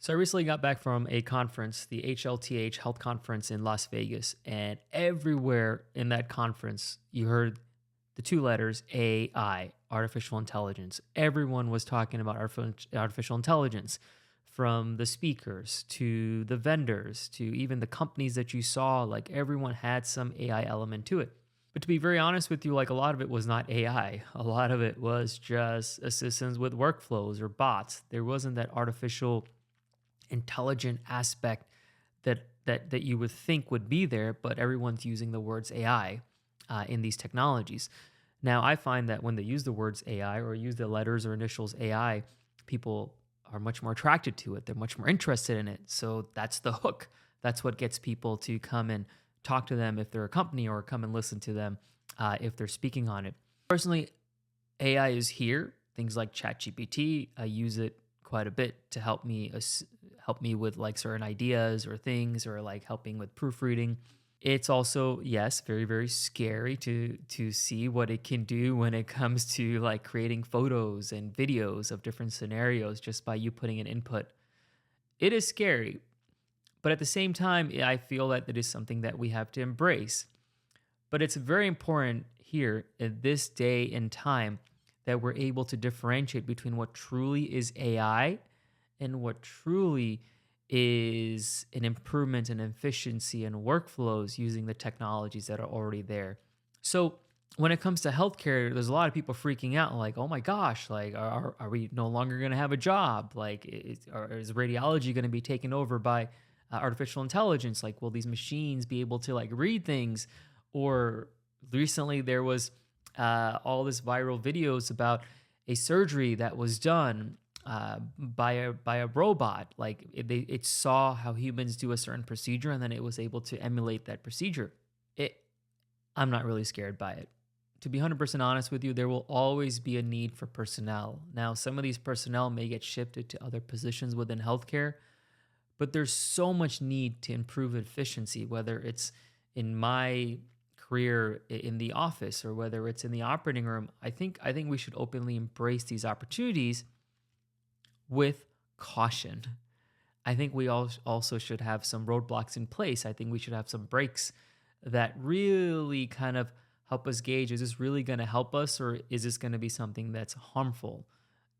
So I recently got back from a conference, the HLTH Health Conference in Las Vegas, and everywhere in that conference, you heard the two letters AI, artificial intelligence. Everyone was talking about artificial intelligence, from the speakers to the vendors to even the companies that you saw. Like everyone had some AI element to it. But to be very honest with you, like a lot of it was not AI. A lot of it was just assistance with workflows or bots. There wasn't that artificial intelligent aspect that you would think would be there, but everyone's using the words AI in these technologies. Now, I find that when they use the words AI or use the letters or initials AI, people are much more attracted to it. They're much more interested in it. So that's the hook. That's what gets people to come and talk to them if they're a company, or come and listen to them if they're speaking on it. Personally, AI is here. Things like ChatGPT, I use it quite a bit to help me with like certain ideas or things, or like helping with proofreading. It's also, yes, very very scary to see what it can do when it comes to like creating photos and videos of different scenarios just by you putting an input. It is scary, but at the same time, I feel that it is something that we have to embrace. But it's very important here in this day and time that we're able to differentiate between what truly is AI and what truly is an improvement in efficiency and workflows using the technologies that are already there. So when it comes to healthcare, there's a lot of people freaking out, like, oh my gosh, like, are we no longer going to have a job? Like, is radiology going to be taken over by artificial intelligence? Like, will these machines be able to like read things? Or recently there was all this viral videos about a surgery that was done by a robot. Like it saw how humans do a certain procedure, and then it was able to emulate that procedure. It, I'm not really scared by it. To be 100% honest with you, there will always be a need for personnel. Now, some of these personnel may get shifted to other positions within healthcare, but there's so much need to improve efficiency, whether it's in my career in the office or whether it's in the operating room. I think we should openly embrace these opportunities with caution. I think we also should have some roadblocks in place. I think we should have some breaks that really kind of help us gauge, is this really going to help us, or is this going to be something that's harmful,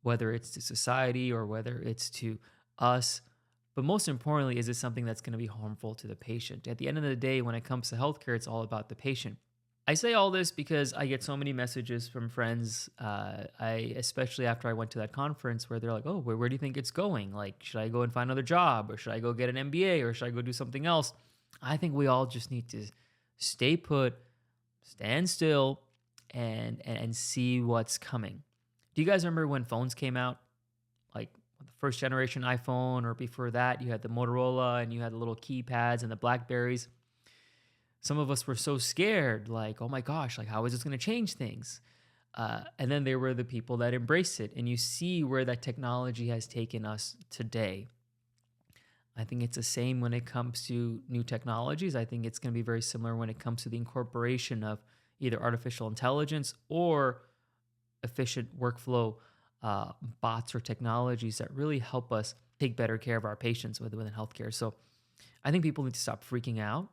whether it's to society or whether it's to us. But most importantly, is this something that's going to be harmful to the patient? At the end of the day, when it comes to healthcare, it's all about the patient. I say all this because I get so many messages from friends, especially after I went to that conference, where they're like, "Oh, where do you think it's going? Like, should I go and find another job, or should I go get an MBA, or should I go do something else?" I think we all just need to stay put, stand still, and see what's coming. Do you guys remember when phones came out? Like the first generation iPhone, or before that, you had the Motorola and you had the little keypads and the Blackberries. Some of us were so scared, like, oh my gosh, like, how is this going to change things? And then there were the people that embraced it, and you see where that technology has taken us today. I think it's the same when it comes to new technologies. I think it's going to be very similar when it comes to the incorporation of either artificial intelligence or efficient workflow bots or technologies that really help us take better care of our patients within healthcare. So I think people need to stop freaking out.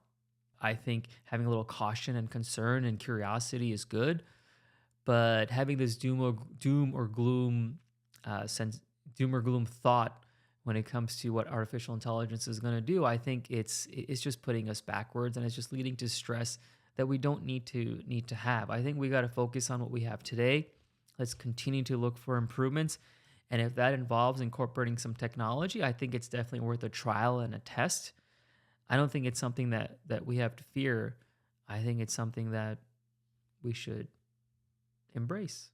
I think having a little caution and concern and curiosity is good, but having this doom or gloom doom or gloom thought when it comes to what artificial intelligence is going to do, I think it's just putting us backwards, and it's just leading to stress that we don't need to have. I think we got to focus on what we have today. Let's continue to look for improvements, and if that involves incorporating some technology, I think it's definitely worth a trial and a test. I don't think it's something that we have to fear. I think it's something that we should embrace.